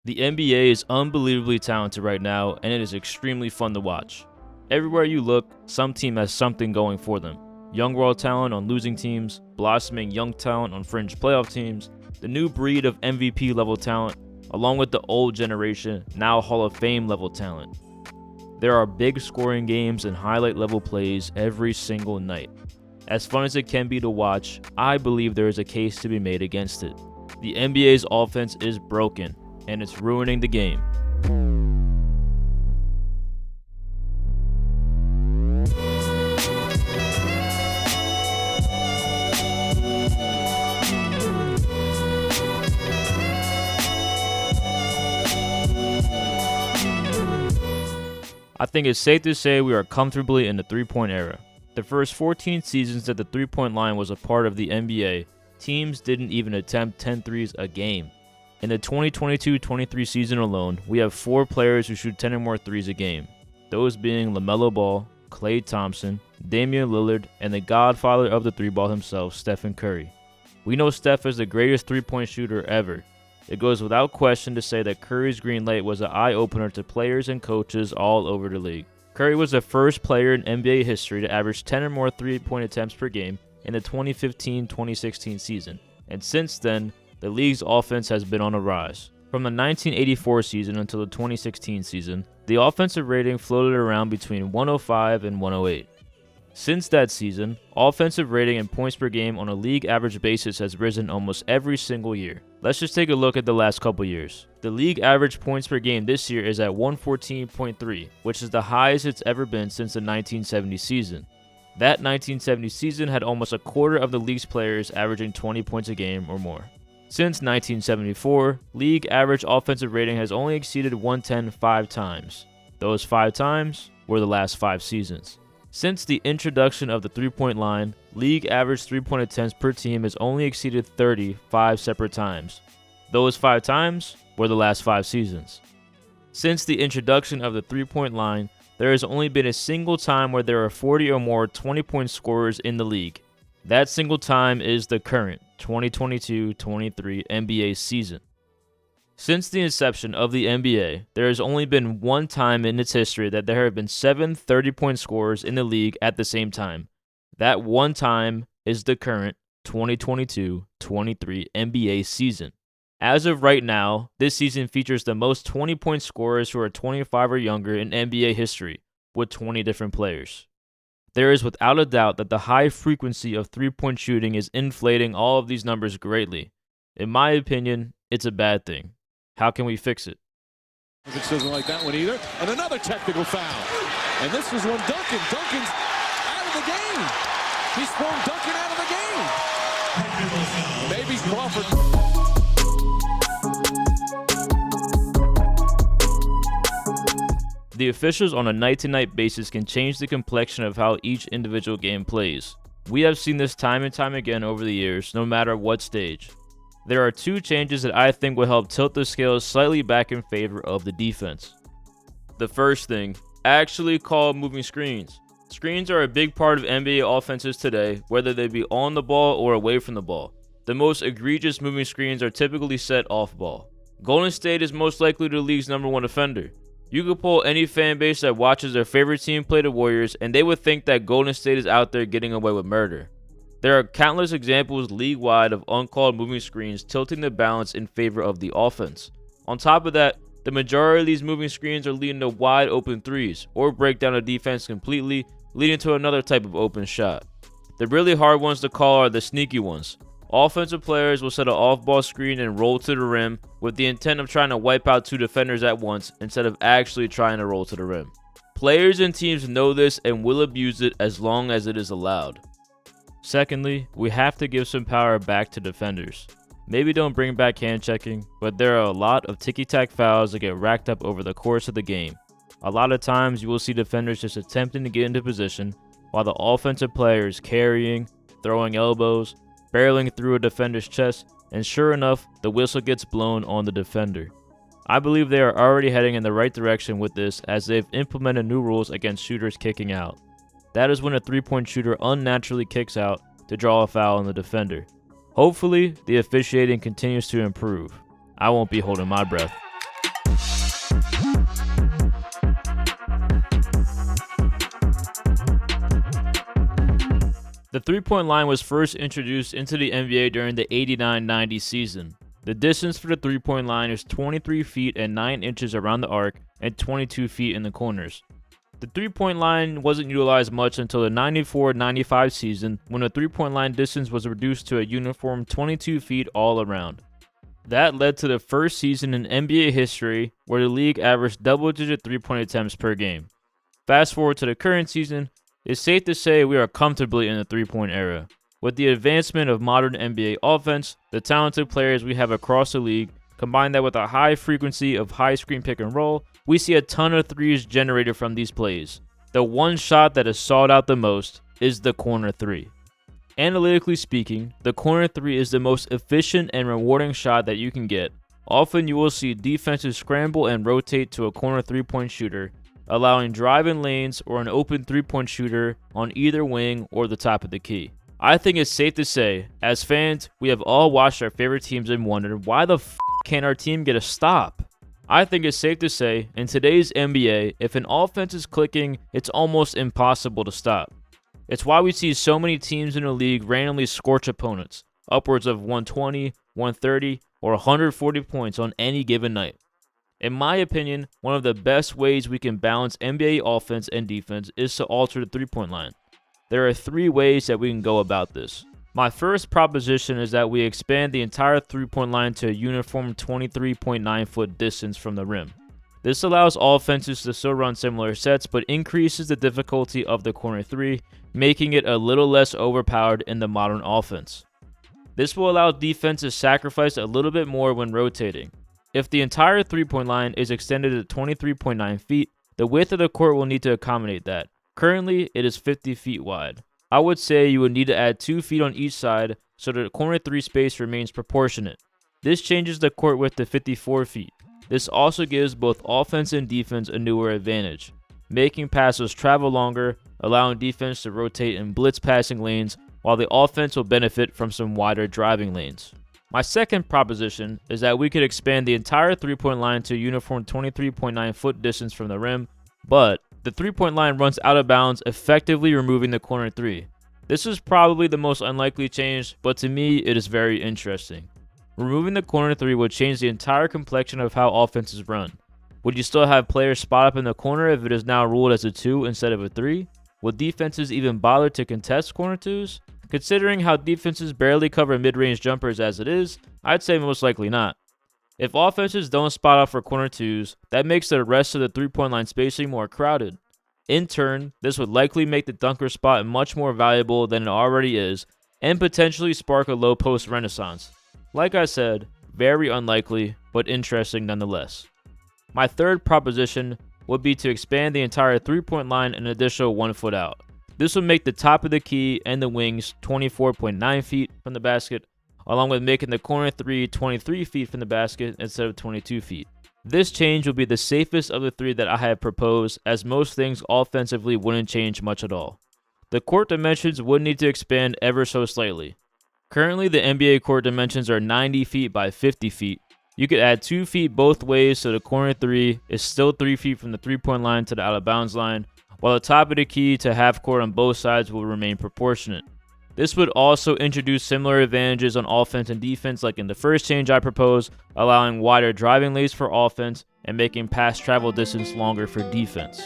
The NBA is unbelievably talented right now, and it is extremely fun to watch. Everywhere you look, some team has something going for them. Young raw talent on losing teams, blossoming young talent on fringe playoff teams, the new breed of MVP level talent, along with the old generation, now Hall of Fame level talent. There are big scoring games and highlight level plays every single night. As fun as it can be to watch, I believe there is a case to be made against it. The NBA's offense is broken, and it's ruining the game. I think it's safe to say we are comfortably in the three-point era. The first 14 seasons that the three-point line was a part of the NBA, teams didn't even attempt 10 threes a game. In the 2022-23 season alone, we have 4 players who shoot 10 or more threes a game, those being LaMelo Ball, Klay Thompson, Damian Lillard, and the godfather of the three-ball himself, Stephen Curry. We know Steph is the greatest three-point shooter ever. It goes without question to say that Curry's green light was an eye-opener to players and coaches all over the league. Curry was the first player in NBA history to average 10 or more three-point attempts per game in the 2015-2016 season, and since then, the league's offense has been on a rise. From the 1984 season until the 2016 season, the offensive rating floated around between 105 and 108. Since that season, offensive rating and points per game on a league average basis has risen almost every single year. Let's just take a look at the last couple years. The league average points per game this year is at 114.3, which is the highest it's ever been since the 1970 season. That 1970 season had almost a quarter of the league's players averaging 20 points a game or more. Since 1974, league average offensive rating has only exceeded 110 5 times. Those 5 times were the last 5 seasons. Since the introduction of the three-point line, league average three-point attempts per team has only exceeded 30 5 separate times. Those 5 times were the last 5 seasons. Since the introduction of the three-point line, there has only been a single time where there are 40 or more 20-point scorers in the league. That single time is the current 2022-23 NBA season. Since the inception of the NBA, there has only been one time in its history that there have been 7 30-point scorers in the league at the same time. That one time is the current 2022-23 NBA season. As of right now, this season features the most 20-point scorers who are 25 or younger in NBA history, with 20 different players. There is without a doubt that the high frequency of three-point shooting is inflating all of these numbers greatly. In my opinion, it's a bad thing. How can we fix it? It doesn't like that one either. And another technical foul. And this was when Duncan's out of the game. He's thrown Duncan out of the game. Maybe Crawford. The officials on a night-to-night basis can change the complexion of how each individual game plays. We have seen this time and time again over the years, no matter what stage. There are 2 changes that I think will help tilt the scales slightly back in favor of the defense. The first thing, actually call moving screens. Screens are a big part of NBA offenses today, whether they be on the ball or away from the ball. The most egregious moving screens are typically set off ball. Golden State is most likely the league's #1 offender. You could poll any fan base that watches their favorite team play the Warriors, and they would think that Golden State is out there getting away with murder. There are countless examples league-wide of uncalled moving screens tilting the balance in favor of the offense. On top of that, the majority of these moving screens are leading to wide open threes, or break down a defense completely, leading to another type of open shot. The really hard ones to call are the sneaky ones. Offensive players will set an off-ball screen and roll to the rim with the intent of trying to wipe out 2 defenders at once instead of actually trying to roll to the rim. Players and teams know this and will abuse it as long as it is allowed. Secondly, we have to give some power back to defenders. Maybe don't bring back hand checking, but there are a lot of ticky-tack fouls that get racked up over the course of the game. A lot of times you will see defenders just attempting to get into position while the offensive player is carrying, throwing elbows, barreling through a defender's chest, and sure enough, the whistle gets blown on the defender. I believe they are already heading in the right direction with this, as they've implemented new rules against shooters kicking out. That is when a three-point shooter unnaturally kicks out to draw a foul on the defender. Hopefully, the officiating continues to improve. I won't be holding my breath. The three-point line was first introduced into the NBA during the 89-90 season. The distance for the three-point line is 23 feet and 9 inches around the arc and 22 feet in the corners. The three-point line wasn't utilized much until the 94-95 season, when the three-point line distance was reduced to a uniform 22 feet all around. That led to the first season in NBA history where the league averaged double-digit three-point attempts per game. Fast forward to the current season, it's safe to say we are comfortably in the three-point era. With the advancement of modern NBA offense, the talented players we have across the league, combine that with a high frequency of high screen pick and roll, we see a ton of threes generated from these plays. The one shot that is sought out the most is the corner three. Analytically speaking, the corner three is the most efficient and rewarding shot that you can get. Often you will see defenses scramble and rotate to a corner three-point shooter, allowing driving lanes or an open three-point shooter on either wing or the top of the key. I think it's safe to say, as fans, we have all watched our favorite teams and wondered, why the f can't our team get a stop? I think it's safe to say, in today's NBA, if an offense is clicking, it's almost impossible to stop. It's why we see so many teams in the league randomly scorch opponents, upwards of 120, 130, or 140 points on any given night. In my opinion, one of the best ways we can balance NBA offense and defense is to alter the three-point line. There are 3 ways that we can go about this. My first proposition is that we expand the entire three-point line to a uniform 23.9-foot distance from the rim. This allows offenses to still run similar sets, but increases the difficulty of the corner three, making it a little less overpowered in the modern offense. This will allow defense to sacrifice a little bit more when rotating. If the entire three-point line is extended to 23.9 feet, the width of the court will need to accommodate that. Currently, it is 50 feet wide. I would say you would need to add 2 feet on each side so that the corner 3 space remains proportionate. This changes the court width to 54 feet. This also gives both offense and defense a newer advantage, making passes travel longer, allowing defense to rotate in blitz passing lanes, while the offense will benefit from some wider driving lanes. My second proposition is that we could expand the entire three-point line to a uniform 23.9 foot distance from the rim, but the three-point line runs out of bounds, effectively removing the corner 3. This is probably the most unlikely change, but to me, it is very interesting. Removing the corner 3 would change the entire complexion of how offenses run. Would you still have players spot up in the corner if it is now ruled as a 2 instead of a 3? Would defenses even bother to contest corner 2s? Considering how defenses barely cover mid-range jumpers as it is, I'd say most likely not. If offenses don't spot up for corner 2s, that makes the rest of the three-point line spacing more crowded. In turn, this would likely make the dunker spot much more valuable than it already is, and potentially spark a low post renaissance. Like I said, very unlikely, but interesting nonetheless. My third proposition would be to expand the entire three-point line an additional 1 foot out. This would make the top of the key and the wings 24.9 feet from the basket, along with making the corner 3 23 feet from the basket instead of 22 feet. This change will be the safest of the 3 that I have proposed, as most things offensively wouldn't change much at all. The court dimensions would need to expand ever so slightly. Currently, the NBA court dimensions are 90 feet by 50 feet. You could add 2 feet both ways so the corner 3 is still 3 feet from the three-point line to the out-of-bounds line, while the top of the key to half court on both sides will remain proportionate. This would also introduce similar advantages on offense and defense like in the first change I proposed, allowing wider driving lanes for offense and making pass travel distance longer for defense.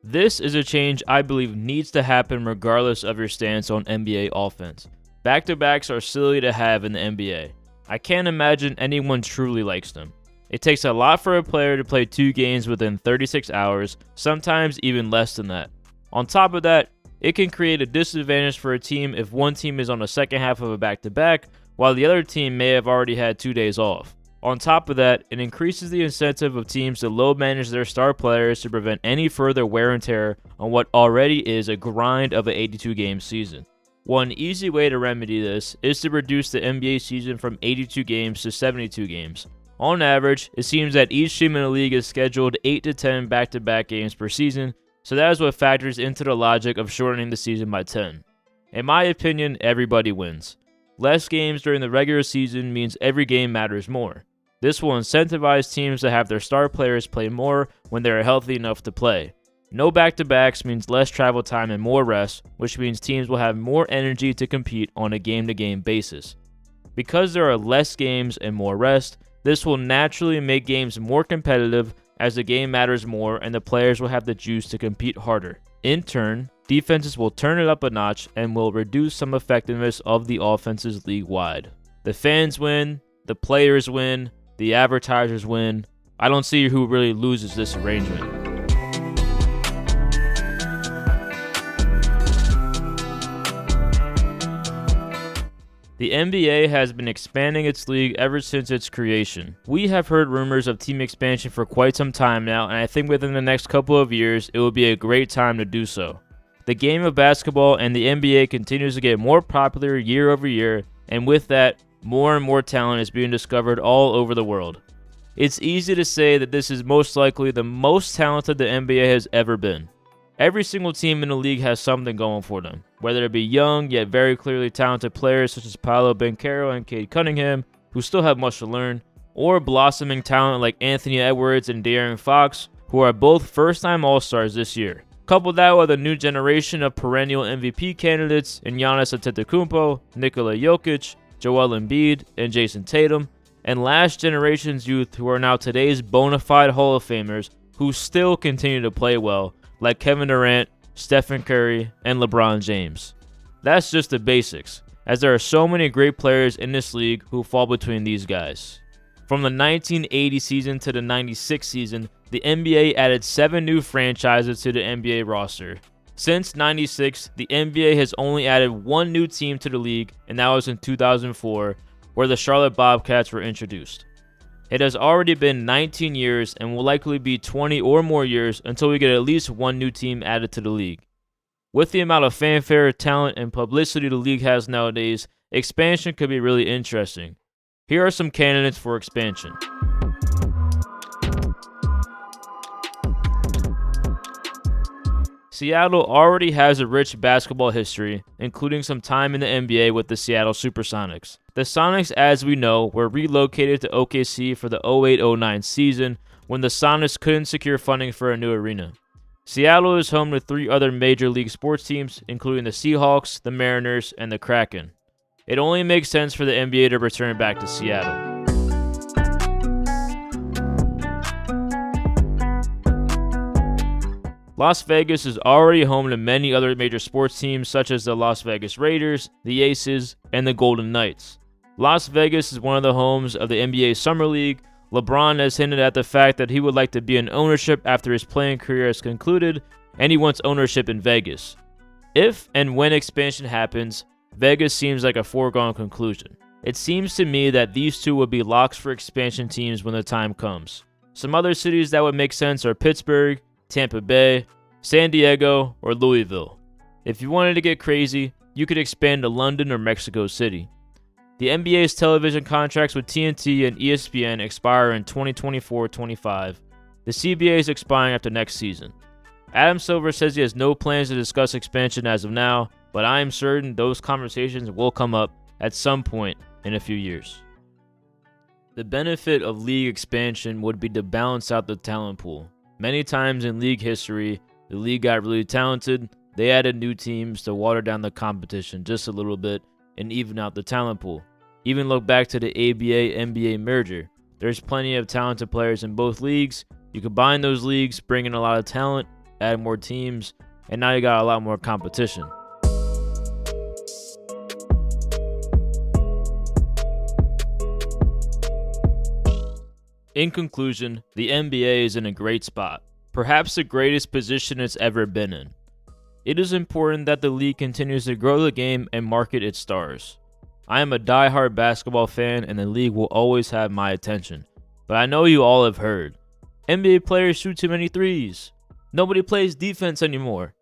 This is a change I believe needs to happen regardless of your stance on NBA offense. Back-to-backs are silly to have in the NBA. I can't imagine anyone truly likes them. It takes a lot for a player to play 2 games within 36 hours, sometimes even less than that. On top of that, it can create a disadvantage for a team if one team is on the second half of a back-to-back, while the other team may have already had 2 days off. On top of that, it increases the incentive of teams to load manage their star players to prevent any further wear and tear on what already is a grind of an 82-game season. One easy way to remedy this is to reduce the NBA season from 82 games to 72 games. On average, it seems that each team in the league is scheduled 8 to 10 back-to-back games per season, so that is what factors into the logic of shortening the season by 10. In my opinion, everybody wins. Less games during the regular season means every game matters more. This will incentivize teams to have their star players play more when they are healthy enough to play. No back-to-backs means less travel time and more rest, which means teams will have more energy to compete on a game-to-game basis. Because there are less games and more rest, this will naturally make games more competitive as the game matters more and the players will have the juice to compete harder. In turn, defenses will turn it up a notch and will reduce some effectiveness of the offenses league-wide. The fans win, the players win, the advertisers win. I don't see who really loses this arrangement. The NBA has been expanding its league ever since its creation. We have heard rumors of team expansion for quite some time now, and I think within the next couple of years, it will be a great time to do so. The game of basketball and the NBA continues to get more popular year over year, and with that, more and more talent is being discovered all over the world. It's easy to say that this is most likely the most talented the NBA has ever been. Every single team in the league has something going for them, whether it be young yet very clearly talented players such as Paolo Banchero and Cade Cunningham, who still have much to learn, or blossoming talent like Anthony Edwards and De'Aaron Fox, who are both first-time All-Stars this year. Couple that with a new generation of perennial MVP candidates in Giannis Antetokounmpo, Nikola Jokic, Joel Embiid, and Jason Tatum, and last generation's youth who are now today's bona fide Hall of Famers who still continue to play well, like Kevin Durant, Stephen Curry, and LeBron James. That's just the basics, as there are so many great players in this league who fall between these guys. From the 1980 season to the 96 season, the NBA added 7 new franchises to the NBA roster. Since 96, the NBA has only added 1 new team to the league, and that was in 2004, where the Charlotte Bobcats were introduced. It has already been 19 years and will likely be 20 or more years until we get at least 1 new team added to the league. With the amount of fanfare, talent, and publicity the league has nowadays, expansion could be really interesting. Here are some candidates for expansion. Seattle already has a rich basketball history, including some time in the NBA with the Seattle Supersonics. The Sonics, as we know, were relocated to OKC for the 08-09 season when the Sonics couldn't secure funding for a new arena. Seattle is home to 3 other major league sports teams, including the Seahawks, the Mariners, and the Kraken. It only makes sense for the NBA to return back to Seattle. Las Vegas is already home to many other major sports teams such as the Las Vegas Raiders, the Aces, and the Golden Knights. Las Vegas is one of the homes of the NBA Summer League. LeBron has hinted at the fact that he would like to be in ownership after his playing career has concluded, and he wants ownership in Vegas. If and when expansion happens, Vegas seems like a foregone conclusion. It seems to me that these two would be locks for expansion teams when the time comes. Some other cities that would make sense are Pittsburgh, Tampa Bay, San Diego, or Louisville. If you wanted to get crazy, you could expand to London or Mexico City. The NBA's television contracts with TNT and ESPN expire in 2024-25. The CBA is expiring after next season. Adam Silver says he has no plans to discuss expansion as of now, but I am certain those conversations will come up at some point in a few years. The benefit of league expansion would be to balance out the talent pool. Many times in league history, the league got really talented, they added new teams to water down the competition just a little bit and even out the talent pool. Even look back to the ABA-NBA merger. There's plenty of talented players in both leagues. You combine those leagues, bring in a lot of talent, add more teams, and now you got a lot more competition. In conclusion, the NBA is in a great spot, perhaps the greatest position it's ever been in. It is important that the league continues to grow the game and market its stars. I am a die-hard basketball fan and the league will always have my attention, but I know you all have heard. NBA players shoot too many threes. Nobody plays defense anymore.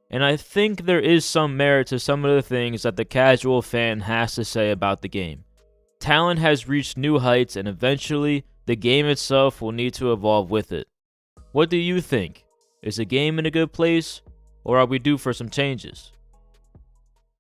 And I think there is some merit to some of the things that the casual fan has to say about the game. Talent has reached new heights and eventually, the game itself will need to evolve with it. What do you think? Is the game in a good place, or are we due for some changes?